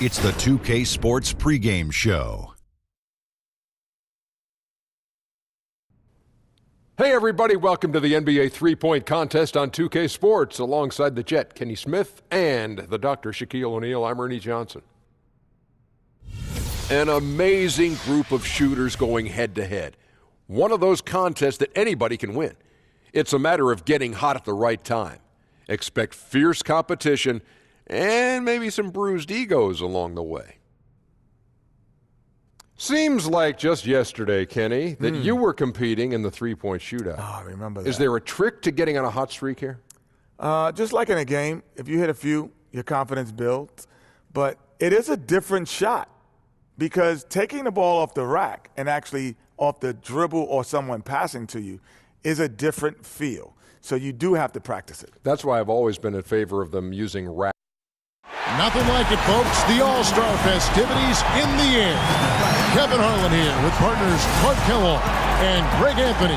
It's the 2K Sports pregame show. Hey everybody, welcome to the NBA three-point contest on 2K Sports. Alongside the Jet, Kenny Smith, and the Dr. Shaquille O'Neal, I'm Ernie Johnson. An amazing group of shooters going head-to-head. One of those contests that anybody can win. It's a matter of getting hot at the right time. Expect fierce competition and maybe some bruised egos along the way. Seems like just yesterday, Kenny, that you were competing in the three-point shootout. Oh, I remember that. Is there a trick to getting on a hot streak here? Just like in a game, if you hit a few, your confidence builds. But it is a different shot because taking the ball off the rack and actually off the dribble or someone passing to you is a different feel. So you do have to practice it. That's why I've always been in favor of them using rack. Nothing like it, folks. The All-Star festivities in the air. Kevin Harlan here with partners Clark Kellogg and Greg Anthony.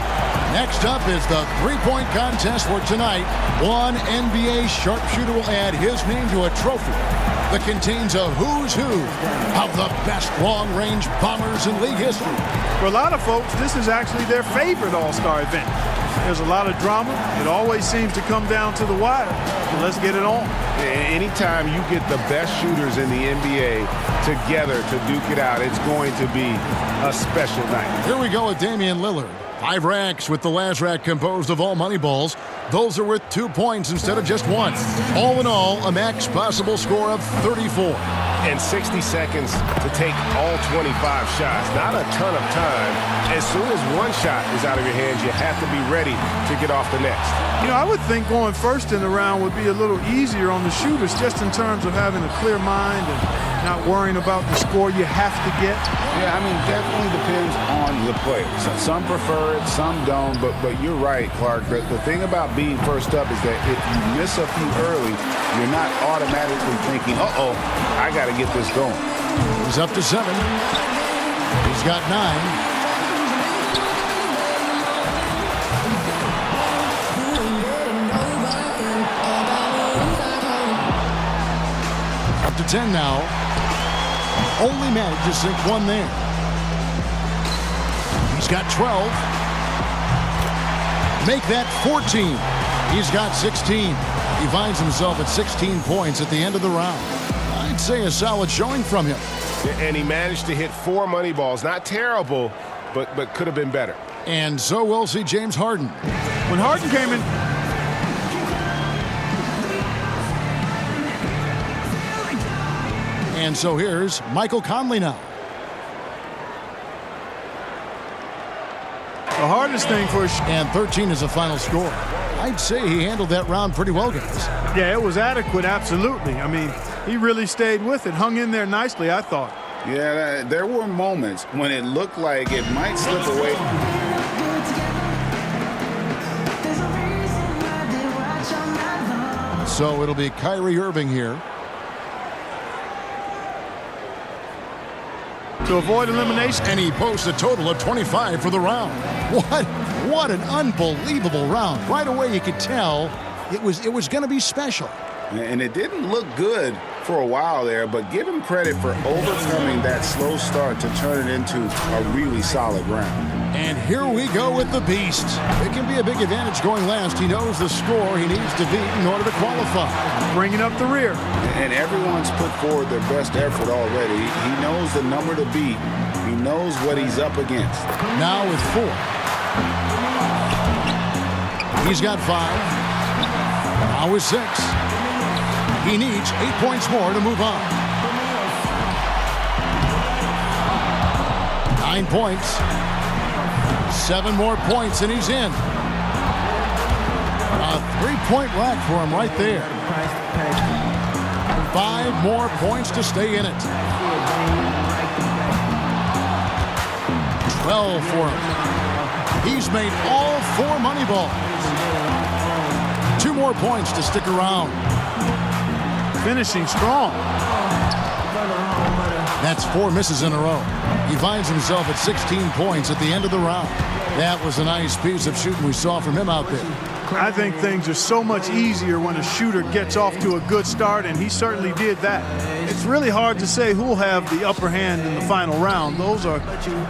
Next up is the three-point contest for tonight. One NBA sharpshooter will add his name to a trophy that contains a who's who of the best long-range bombers in league history. For a lot of folks, this is actually their favorite All-Star event. There's a lot of drama. It always seems to come down to the wire. So let's get it on. Anytime you get the best shooters in the NBA together to duke it out, it's going to be a special night. Here we go with Damian Lillard. 5 racks with the last rack composed of all money balls. Those are worth 2 points instead of just 1. All in all, a max possible score of 34. And 60 seconds to take all 25 shots. Not a ton of time. As soon as one shot is out of your hands, you have to be ready to get off the next. You know, I would think going first in the round would be a little easier on the shooters just in terms of having a clear mind and not worrying about the score you have to get. Yeah, I mean, definitely depends on the player. Some prefer it, some don't, but you're right, Clark. The thing about being first up is that if you miss a few early, you're not automatically thinking, uh-oh, I got to get this going. He's up to 7. He's got 9. Up to 10 now. Only managed to sink 1 there. He's got 12. Make that 14. He's got 16. He finds himself at 16 points at the end of the round. I'd say a solid showing from him. And he managed to hit 4 money balls. Not terrible, but could have been better. And so we'll see James Harden. When Harden came in, and so here's Michael Conley now. the hardest thing for and 13 is the final score. I'd say he handled that round pretty well, guys. Yeah, it was adequate, absolutely. I mean, he really stayed with it, hung in there nicely, I thought. Yeah, there were moments when it looked like it might slip away. So it'll be Kyrie Irving here. To avoid elimination. And he posts a total of 25 for the round. What an unbelievable round. Right away you could tell it was going to be special. And it didn't look good for a while there, but give him credit for overcoming that slow start to turn it into a really solid round. And here we go with the beast. It can be a big advantage going last. He knows the score he needs to beat in order to qualify. Bringing up the rear. And everyone's put forward their best effort already. He knows the number to beat. He knows what he's up against. Now with 4. He's got 5. Now with 6. He needs 8 points more to move on. 9 points. 7 more points and he's in. A 3-point rack for him right there. 5 more points to stay in it. 12 for him. He's made all 4 money balls. 2 more points to stick around. Finishing strong. That's 4 misses in a row. He finds himself at 16 points at the end of the round. That was a nice piece of shooting we saw from him out there. I think things are so much easier when a shooter gets off to a good start, and he certainly did that. It's really hard to say who'll have the upper hand in the final round. Those are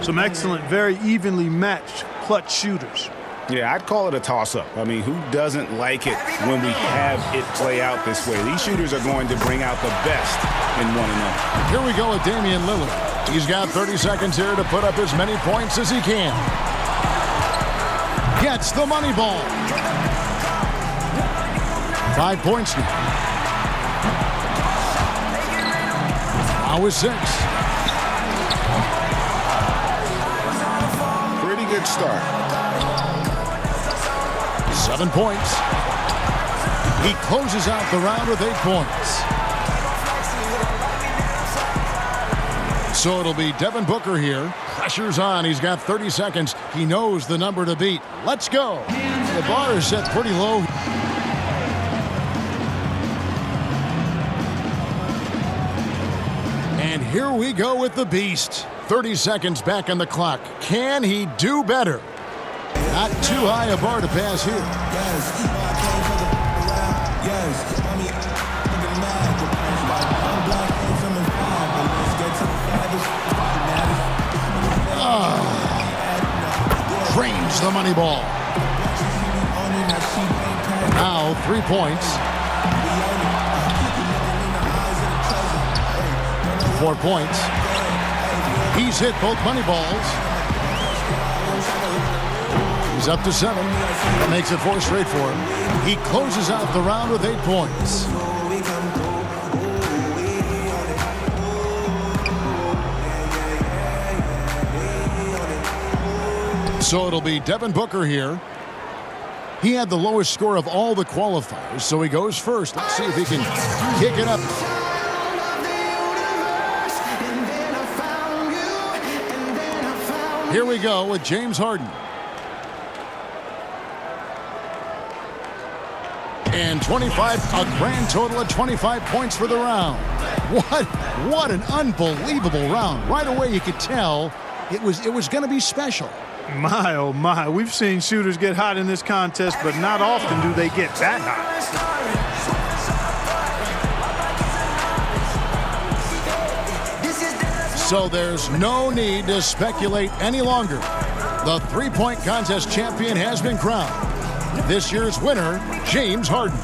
some excellent, very evenly matched clutch shooters. Yeah, I'd call it a toss-up. I mean, who doesn't like it when we have it play out this way? These shooters are going to bring out the best in one another. Here we go with Damian Lillard. He's got 30 seconds here to put up as many points as he can. Gets the money ball. 5 points now. Now is 6. Pretty good start. 7 points. He closes out the round with 8 points. So it'll be Devin Booker here. Pressure's on. He's got 30 seconds. He knows the number to beat. Let's go. The bar is set pretty low. And here we go with the beast. 30 seconds back on the clock. Can he do better? Not too high a bar to pass here. Cranes the money ball. Now 3 points. 4 points. He's hit both money balls. He's up to 7. That makes it 4 straight for him. He closes out the round with 8 points. So it'll be Devin Booker here. He had the lowest score of all the qualifiers, so he goes first. Let's see if he can kick it up. Here we go with James Harden. And 25, a grand total of 25 points for the round. What an unbelievable round. Right away you could tell it was going to be special. My, oh my, we've seen shooters get hot in this contest, but not often do they get that hot. So there's no need to speculate any longer. The three-point contest champion has been crowned. This year's winner, James Harden.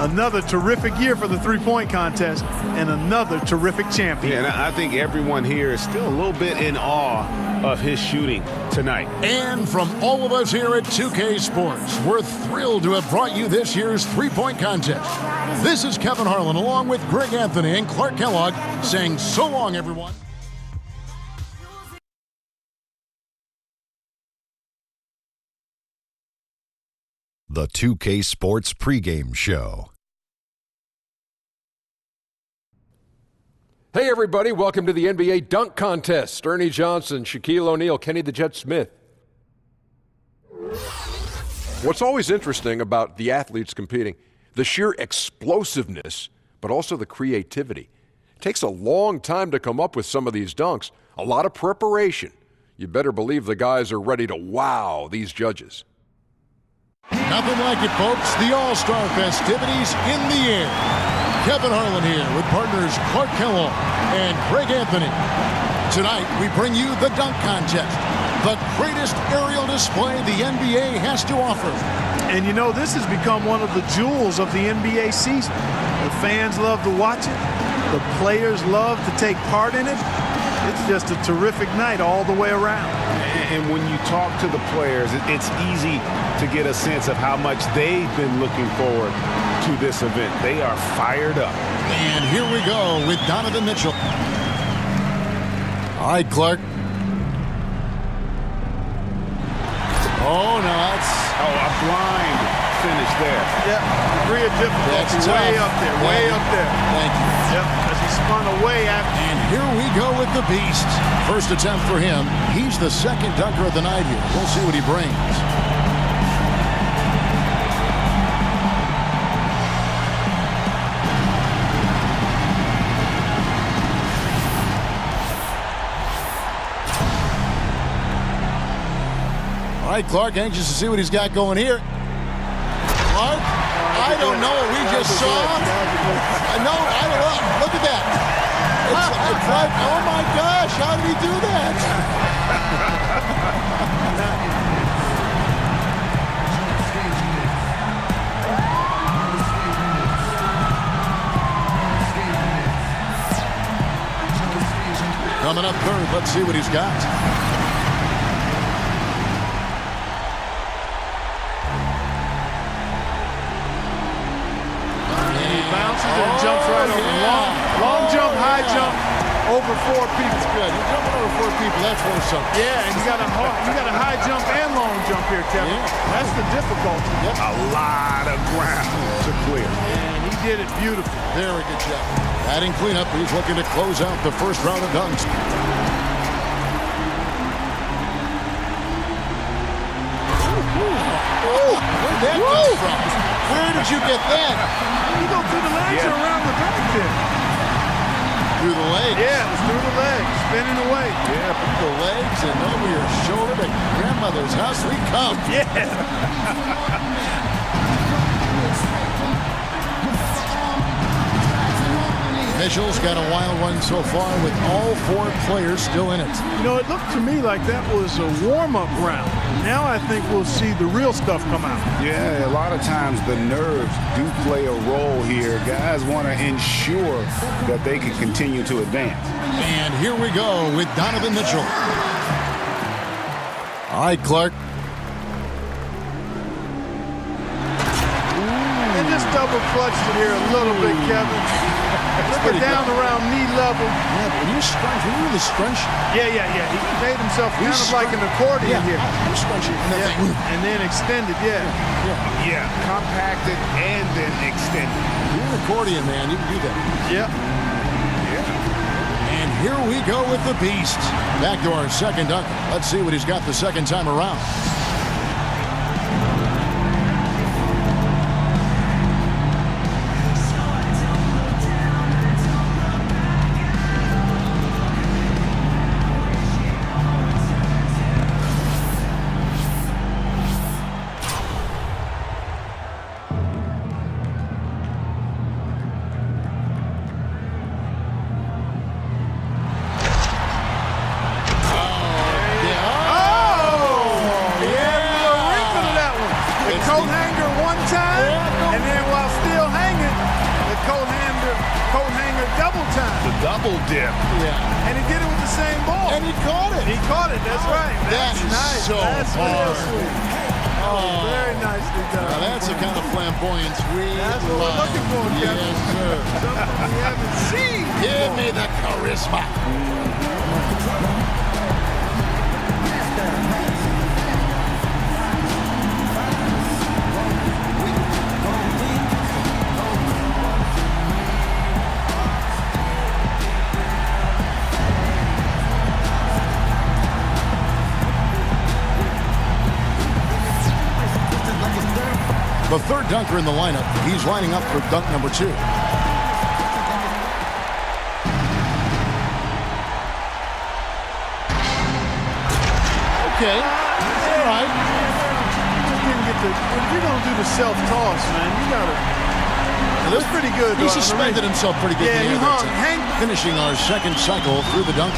Another terrific year for the three-point contest and another terrific champion. Yeah, and I think everyone here is still a little bit in awe of his shooting tonight. And from all of us here at 2K Sports, we're thrilled to have brought you this year's three-point contest. This is Kevin Harlan along with Greg Anthony and Clark Kellogg saying so long, everyone. The 2K Sports pregame show. Hey, everybody. Welcome to the NBA Dunk Contest. Ernie Johnson, Shaquille O'Neal, Kenny the Jet Smith. What's always interesting about the athletes competing, the sheer explosiveness, but also the creativity. It takes a long time to come up with some of these dunks, a lot of preparation. You better believe the guys are ready to wow these judges. Nothing like it, folks. The All-Star festivities in the air. Kevin Harlan here with partners Clark Kellogg and Greg Anthony. Tonight, we bring you the dunk contest, the greatest aerial display the NBA has to offer. And you know, this has become one of the jewels of the NBA season. The fans love to watch it. The players love to take part in it. It's just a terrific night all the way around. And when you talk to the players, it's easy to get a sense of how much they've been looking forward to this event. They are fired up. And here we go with Donovan Mitchell. All right, Clark. Oh, no, that's... Oh, a blind finish there. Yeah, degree of difficulty way up there, way up there. Thank you. Yep, as he spun away after. And here we go with the beast. First attempt for him. He's the second dunker of the night here. We'll see what he brings. All right, Clark, anxious to see what he's got going here. Clark, I don't know what we just saw. No, I don't know. Look at that. It's like, oh my gosh, how did he do that? Coming up third, let's see what he's got. Bounces and jumps right over. Long jump, high jump, over 4 people. That's good. You're jumping over 4 people. That's worth something. Yeah, and you got a high jump and long jump here, Kevin. Yeah. That's the difficulty. Yep. A lot of ground to clear. And he did it beautifully. Very good job. Adding cleanup, he's looking to close out the first round of dunks. Where'd that come from? Where did you get that? You go through the legs or around the back there? Through the legs. Yeah, it was through the legs, spinning away. Yeah, through the legs and over your shoulder to grandmother's house we come. Yeah. Mitchell's got a wild one so far with all 4 players still in it. You know, it looked to me like that was a warm-up round. Now I think we'll see the real stuff come out. Yeah, a lot of times the nerves do play a role here. Guys want to ensure that they can continue to advance. And here we go with Donovan Mitchell. All right, Clark. And just double clutched it here a little bit, Kevin. Took it down around knee level. Yeah, but when you scrunch, when you really scrunch. Yeah. He made himself kind of like an accordion here. I'm scrunching. And then extended, Yeah, compacted and then extended. You're an accordion, man. You can do that. Yeah. And here we go with the beast. Back to our second dunk. Let's see what he's got the second time around. Double dip. Yeah. And he did it with the same ball. And he caught it. He caught it. That's right. That is nice. so That's hard. real sweet. Oh, very nicely done. Now that's the kind of flamboyance we That's what we're looking for, Kevin. Yes, sir. Something we haven't seen. Give me the charisma. The third dunker in the lineup. He's lining up for dunk number 2. Okay. All right. Just didn't get if you're going to do the self-toss, man, you got to. That's pretty good. He suspended himself pretty good. Yeah, he hung. Finishing our second cycle through the dunk.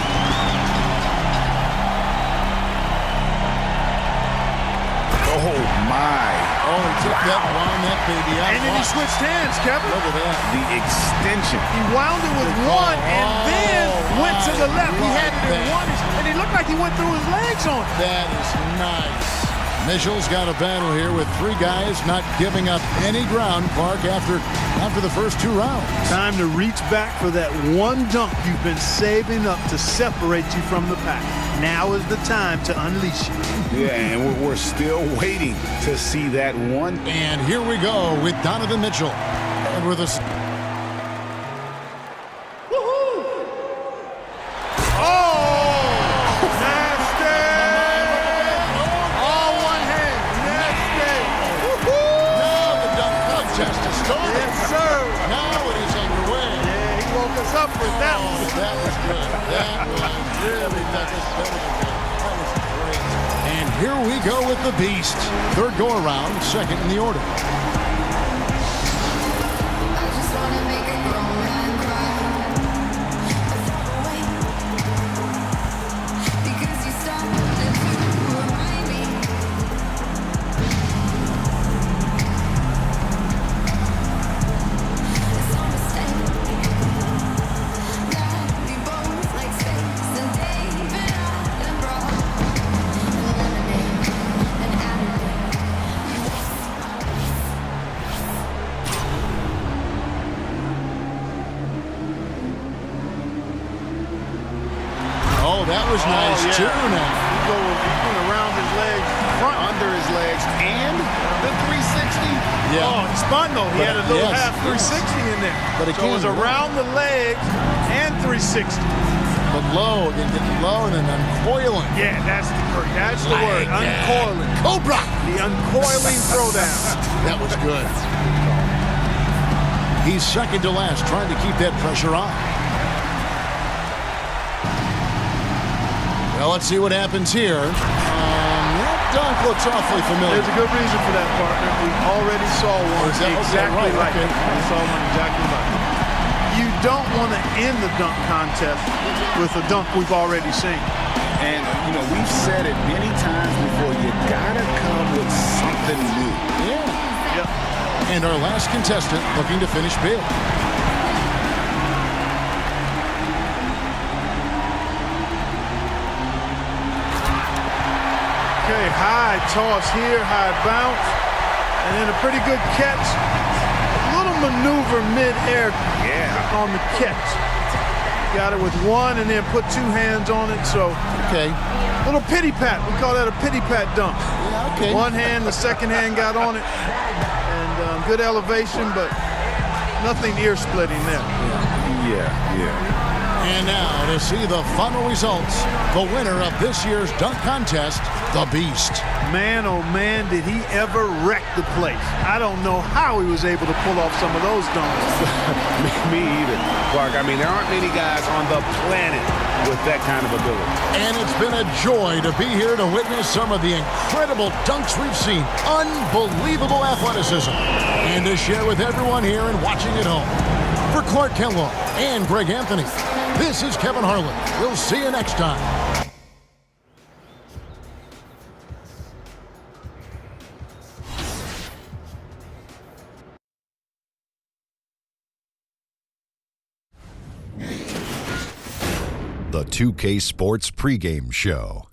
Oh, my. Oh, he took that, wound that baby out. And then he switched hands, Kevin. Look at that. The extension. He wound it with one and then went to the left. He had it in one, and he looked like he went through his legs on it. That is nice. Mitchell's got a battle here with 3 guys not giving up any ground, Clark, after the first 2 rounds. Time to reach back for that one dunk you've been saving up to separate you from the pack. Now is the time to unleash it. Yeah, and we're still waiting to see that one. And here we go with Donovan Mitchell. And with us. Up with that one. That was good. That was really better than good. That was great. And here we go with the beast. Third go around, second in the order. Nice tune. He went around his legs, front under his legs, and the 360. Yeah. Oh, he spun though. He had a little yes, half 360 in there. But so it was around the legs and 360. But low, again, getting low and then uncoiling. Yeah, that's the word. Uncoiling. Cobra. The uncoiling throwdown. That was good. He's second to last, trying to keep that pressure on. Well, let's see what happens here. That dunk looks awfully familiar. There's a good reason for that, partner. We already saw one exactly like it. We saw one exactly like it. You don't want to end the dunk contest with a dunk we've already seen. And, we've said it many times before, you got to come with something new. Yeah. Yep. And our last contestant looking to finish big. Okay, high toss here, high bounce, and then a pretty good catch. A little maneuver mid-air on the catch. Got it with one and then put two hands on it, so. Okay. Little pity pat. We call that a pity pat dunk. Yeah, okay. One hand, the second hand got on it, and good elevation, but nothing ear-splitting there. Yeah. And now to see the final results, the winner of this year's dunk contest, the Beast. Man, oh man, did he ever wreck the place. I don't know how he was able to pull off some of those dunks. Me either, Clark. I mean, there aren't many guys on the planet with that kind of ability. And it's been a joy to be here to witness some of the incredible dunks we've seen. Unbelievable athleticism. And to share with everyone here and watching at home. For Clark Kellogg and Greg Anthony, this is Kevin Harlan. We'll see you next time. The 2K Sports pregame show.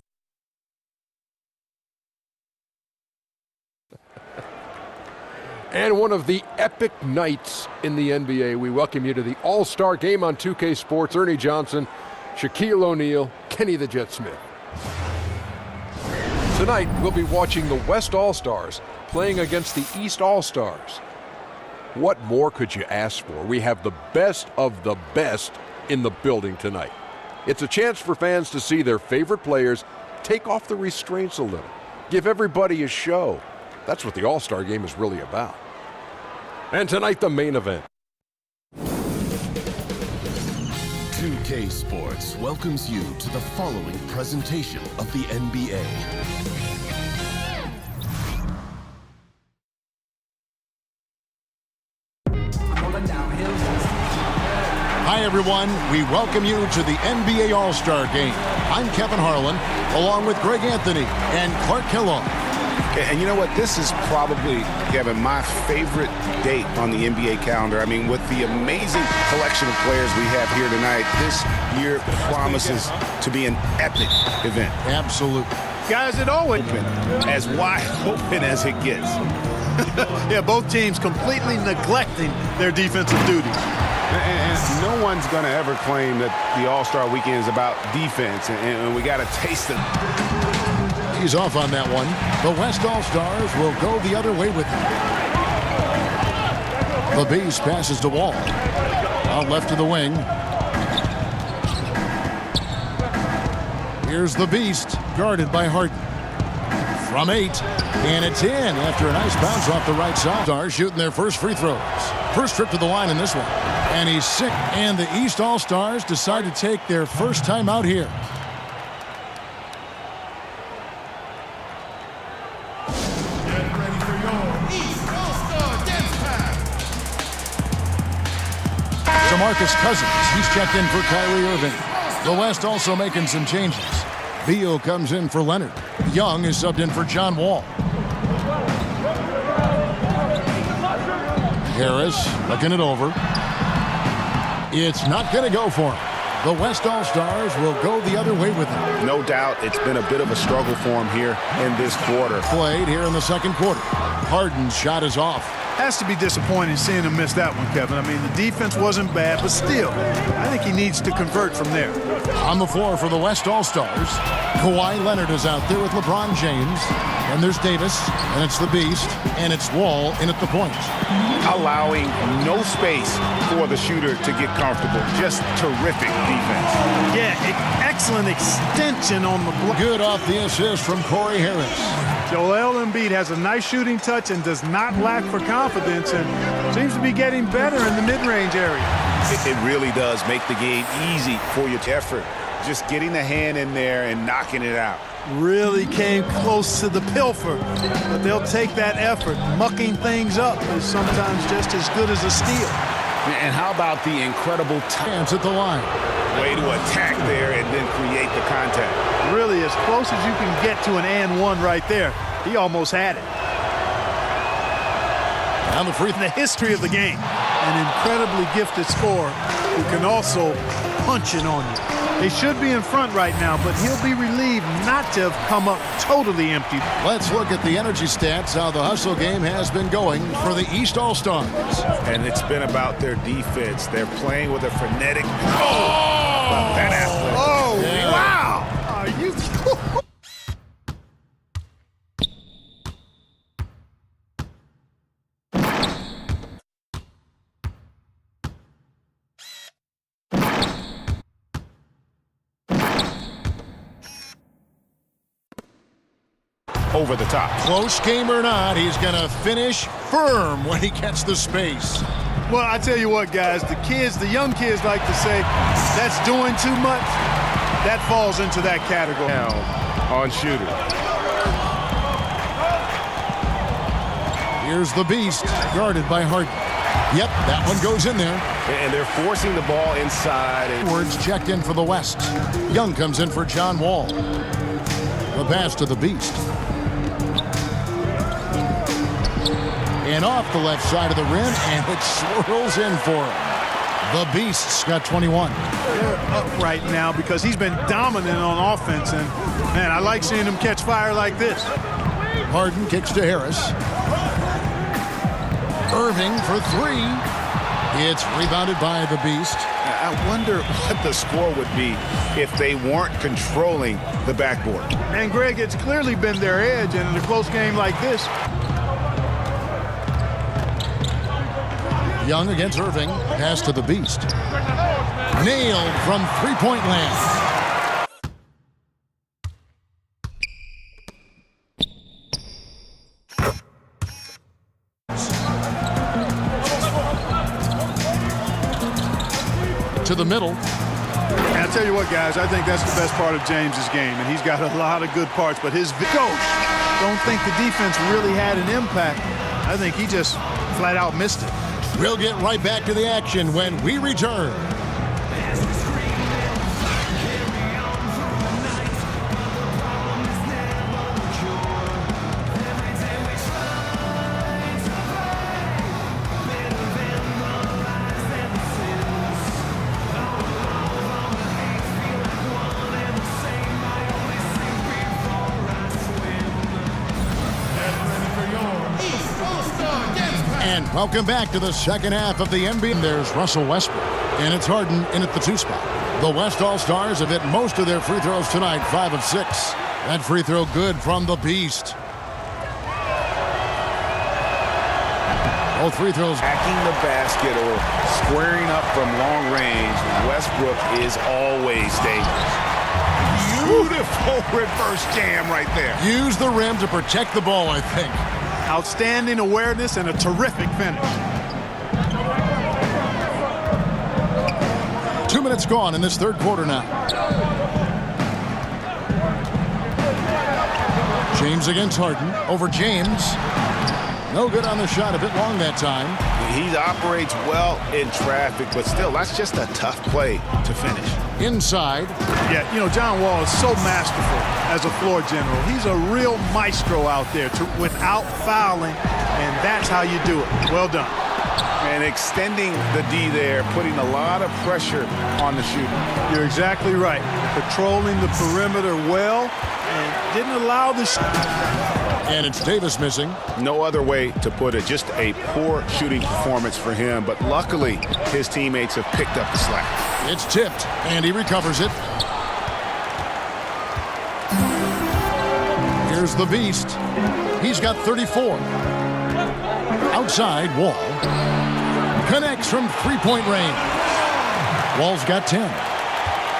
And one of the epic nights in the NBA. We welcome you to the All-Star Game on 2K Sports. Ernie Johnson, Shaquille O'Neal, Kenny the Jet Smith. Tonight, we'll be watching the West All-Stars playing against the East All-Stars. What more could you ask for? We have the best of the best in the building tonight. It's a chance for fans to see their favorite players take off the restraints a little, give everybody a show. That's what the All-Star Game is really about. And tonight, the main event. 2K Sports welcomes you to the following presentation of the NBA. Hi, everyone. We welcome you to the NBA All-Star Game. I'm Kevin Harlan, along with Greg Anthony and Clark Kellogg. And you know what? This is probably, Kevin, my favorite date on the NBA calendar. I mean, with the amazing collection of players we have here tonight, this year promises to be an epic event. Absolutely. Guys, it always as wide open as it gets. Yeah, both teams completely neglecting their defensive duties. And no one's going to ever claim that the All-Star Weekend is about defense, and we got a taste of it. He's off on that one. The West All-Stars will go the other way with him. The Beast passes to Wall. Out left to the wing. Here's the Beast, guarded by Harden. From 8, and it's in after a nice bounce off the right side. Stars shooting their first free throws. First trip to the line in this one. And he's sick, and the East All-Stars decide to take their first time out here. DeMarcus Cousins, he's checked in for Kyrie Irving. The West also making some changes. Beal comes in for Leonard. Young is subbed in for John Wall. Harris looking it over. It's not going to go for him. The West All-Stars will go the other way with him. No doubt it's been a bit of a struggle for him here in this quarter. Played here in the second quarter. Harden's shot is off. Has to be disappointing seeing him miss that one, Kevin. I mean, the defense wasn't bad, but still, I think he needs to convert from there. On the floor for the West All-Stars, Kawhi Leonard is out there with LeBron James. And there's Davis, and it's the Beast, and it's Wall in at the point. Allowing no space for the shooter to get comfortable. Just terrific defense. Yeah, excellent extension on the block. Good off the assist from Corey Harris. Joel Embiid has a nice shooting touch and does not lack for confidence, and seems to be getting better in the mid-range area. It really does make the game easy for your effort. Just getting the hand in there and knocking it out. Really came close to the pilfer, but they'll take that effort. Mucking things up is sometimes just as good as a steal. And how about the incredible chance at the line? Way to attack there and then create the contact. Really as close as you can get to an and one right there. He almost had it. Down the free in the history of the game, an incredibly gifted scorer who can also punch it on you. They should be in front right now, but he'll be relieved not to have come up totally empty. Let's look at the energy stats, how the hustle game has been going for the East All-Stars. And it's been about their defense. They're playing with a frenetic... Oh! That athlete. Oh, yeah. Wow! Are you... Over the top. Close game or not, he's going to finish firm when he gets the space. Well, I tell you what, guys, the young kids like to say, that's doing too much. That falls into that category. Now on shooter. Here's the Beast, guarded by Harden. Yep, that one goes in there. And they're forcing the ball inside. Edwards checked in for the West. Young comes in for John Wall. The pass to the Beast. And off the left side of the rim, and it swirls in for him. The Beast's got 21. They're up right now because he's been dominant on offense, and man, I like seeing him catch fire like this. Harden kicks to Harris. Irving for three. It's rebounded by the Beast. I wonder what the score would be if they weren't controlling the backboard. And Greg, it's clearly been their edge, and in a close game like this. Young against Irving. Pass to the Beast. Nailed from three-point land. To the middle. And I'll tell you what, guys, I think that's the best part of James's game, and he's got a lot of good parts, but his coach don't think the defense really had an impact. I think he just flat out missed it. We'll get right back to the action when we return. And welcome back to the second half of the NBA. There's Russell Westbrook, and it's Harden in at the 2 spot. The West All-Stars have hit most of their free throws tonight, 5 of 6. That free throw good from the Beast. Both free throws. Hacking the basket or squaring up from long range, Westbrook is always dangerous. Beautiful reverse jam right there. Use the rim to protect the ball, I think. Outstanding awareness and a terrific finish. 2 minutes gone in this third quarter now. James against Harden. Over James. No good on the shot. A bit long that time. He operates well in traffic, but still, that's just a tough play to finish. Inside. Yeah, you know, John Wall is so masterful as a floor general. He's a real maestro out there without fouling, and that's how you do it. Well done. And extending the D there, putting a lot of pressure on the shooter. You're exactly right. Controlling the perimeter well and didn't allow the And it's Davis missing. No other way to put it. Just a poor shooting performance for him. But luckily, his teammates have picked up the slack. It's tipped, and he recovers it. Here's the Beast. He's got 34. Outside, Wall. Connects from three-point range. Wall's got 10.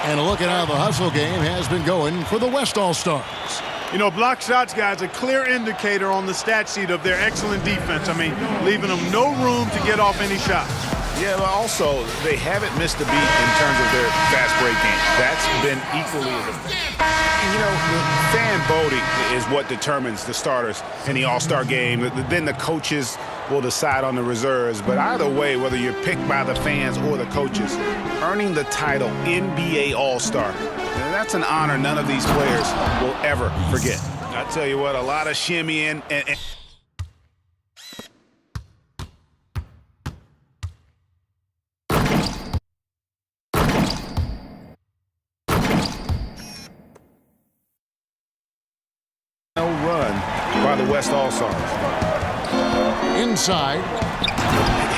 And a look at how the hustle game has been going for the West All-Stars. You know, block shots, guys, a clear indicator on the stat sheet of their excellent defense. I mean, leaving them no room to get off any shots. Yeah, but also, they haven't missed a beat in terms of their fast break game. That's been equally as effective. You know, fan voting is what determines the starters in the All-Star game. Then the coaches will decide on the reserves. But either way, whether you're picked by the fans or the coaches, earning the title NBA All-Star, that's an honor none of these players will ever forget. I tell you what, a lot of shimmying and run by the West All-Stars. Inside.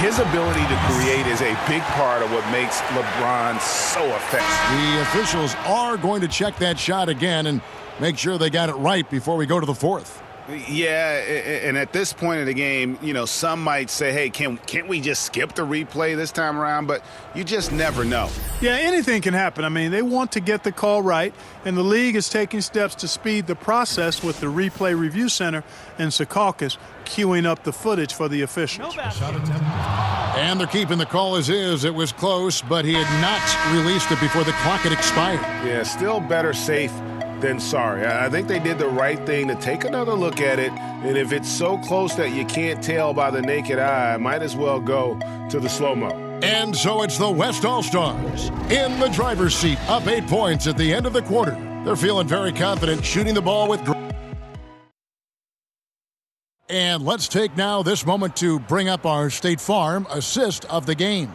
His ability to create is a big part of what makes LeBron so effective. The officials are going to check that shot again and make sure they got it right before we go to the fourth. Yeah, and at this point in the game, you know, some might say, hey, can't we just skip the replay this time around? But you just never know. Yeah, anything can happen. I mean, they want to get the call right, and the league is taking steps to speed the process with the Replay Review Center and Secaucus queuing up the footage for the officials. And they're keeping the call as is. It was close, but he had not released it before the clock had expired. Yeah, still better safe than sorry. I think they did the right thing to take another look at it, and if it's so close that you can't tell by the naked eye, might as well go to the slow-mo. And so it's the West All-Stars in the driver's seat, up 8 points at the end of the quarter. They're feeling very confident shooting the ball with... And let's take now this moment to bring up our State Farm assist of the game.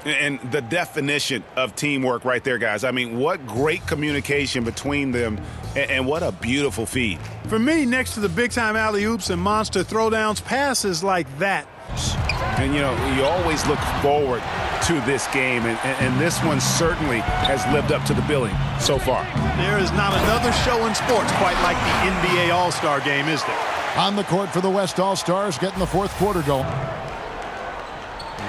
And the definition of teamwork right there, guys. I mean, what great communication between them, and what a beautiful feed. For me, next to the big-time alley-oops and monster throwdowns, passes like that. And, you know, you always look forward to this game, and this one certainly has lived up to the billing so far. There is not another show in sports quite like the NBA All-Star Game, is there? On the court for the West All-Stars, getting the fourth quarter going.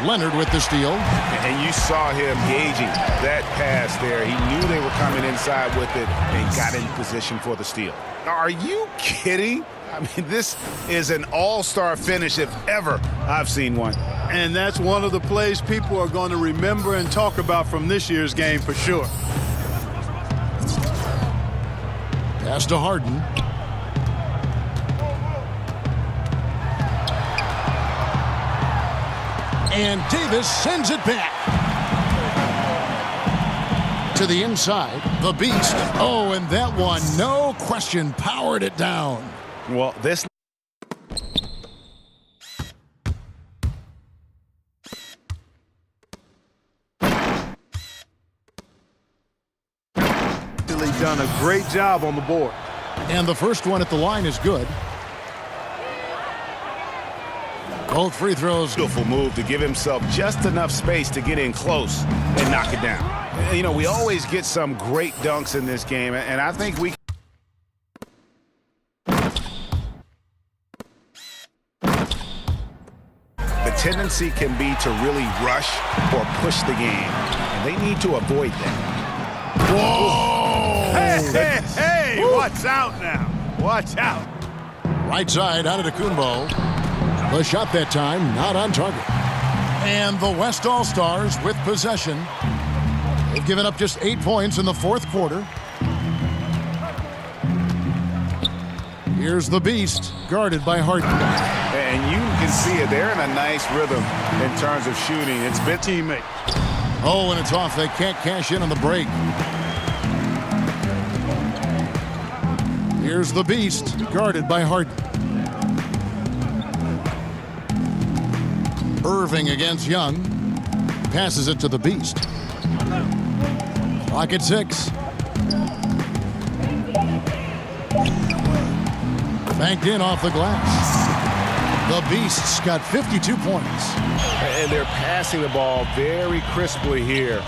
Leonard with the steal. And you saw him gauging that pass there. He knew they were coming inside with it and got in position for the steal. Are you kidding? I mean, this is an all-star finish if ever I've seen one. And that's one of the plays people are going to remember and talk about from this year's game for sure. Pass to Harden. And Davis sends it back. To the inside, the Beast. Oh, and that one, no question, powered it down. Well, this... done a great job on the board. And the first one at the line is good. Both free throws. Beautiful move to give himself just enough space to get in close and knock it down. You know, we always get some great dunks in this game, and I think we... The tendency can be to really rush or push the game, and they need to avoid that. Whoa! Hey, watch out now. Watch out. Right side out of Kumbo. The shot that time, not on target. And the West All-Stars with possession. They've given up just 8 points in the fourth quarter. Here's the Beast, guarded by Harden. And you can see it. They're in a nice rhythm in terms of shooting. It's been teammate. Oh, and it's off. They can't cash in on the break. Here's the Beast, guarded by Harden. Irving against Young. Passes it to the Beast. Clock at 6. Banked in off the glass. The Beast's got 52 points. And they're passing the ball very crisply here.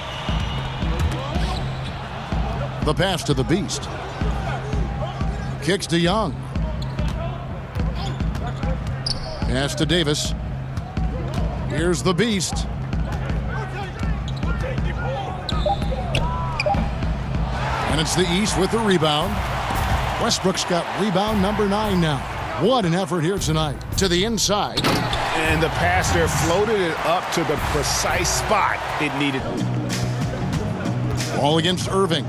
The pass to the Beast. Kicks to Young. Pass to Davis. Here's the beast. And it's the East with the rebound. Westbrook's got rebound number 9 now. What an effort here tonight. To the inside. And the pass there floated it up to the precise spot it needed. Ball against Irving.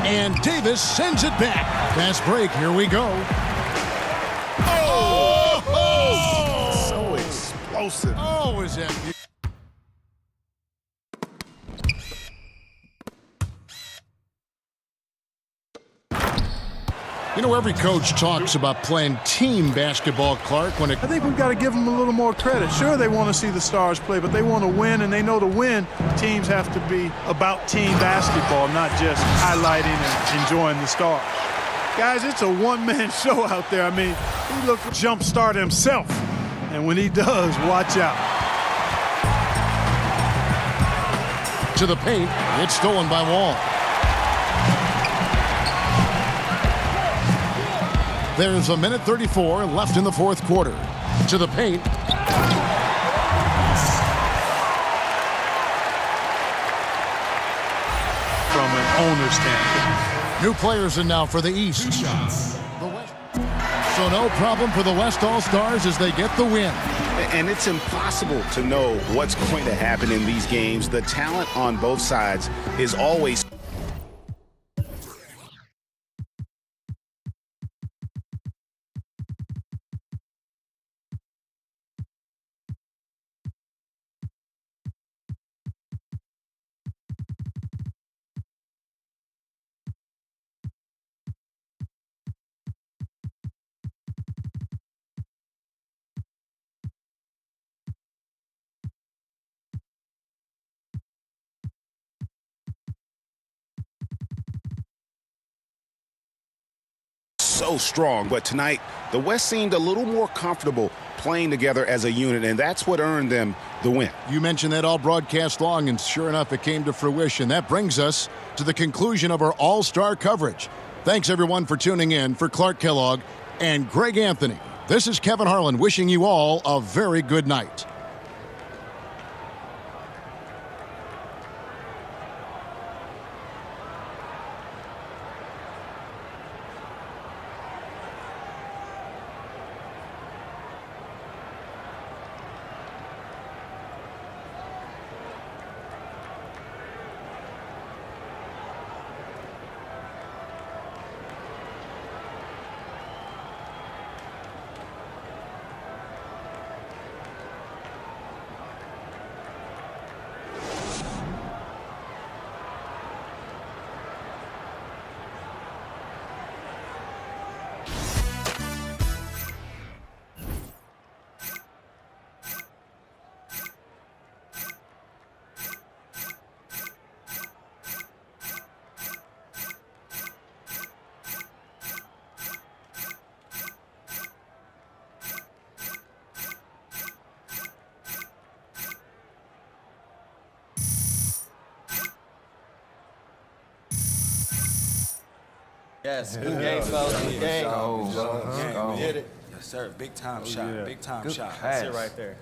And Davis sends it back. Fast break. Here we go. Oh! So explosive. Oh, is that... You know, every coach talks about playing team basketball, Clark. I think we've got to give them a little more credit. Sure, they want to see the stars play, but they want to win, and they know to win, teams have to be about team basketball, not just highlighting and enjoying the stars. Guys, it's a one-man show out there. I mean, he looks jump start himself, and when he does, watch out. To the paint, it's stolen by Wall. There's a minute 34 left in the fourth quarter. To the paint. From an owner's standpoint. New players in now for the East. 2 shots. So no problem for the West All-Stars as they get the win. And it's impossible to know what's going to happen in these games. The talent on both sides is always... so strong, but tonight the West seemed a little more comfortable playing together as a unit, and that's what earned them the win. You mentioned that all broadcast long, and sure enough, it came to fruition. That brings us to the conclusion of our all-star coverage. Thanks, everyone, for tuning in. For Clark Kellogg and Greg Anthony, this is Kevin Harlan wishing you all a very good night. Yes, good game, fellas. Good game. Go. We did it. Yes, sir. Big time shot. Yeah. Big time Good shot. pass. That's it right there.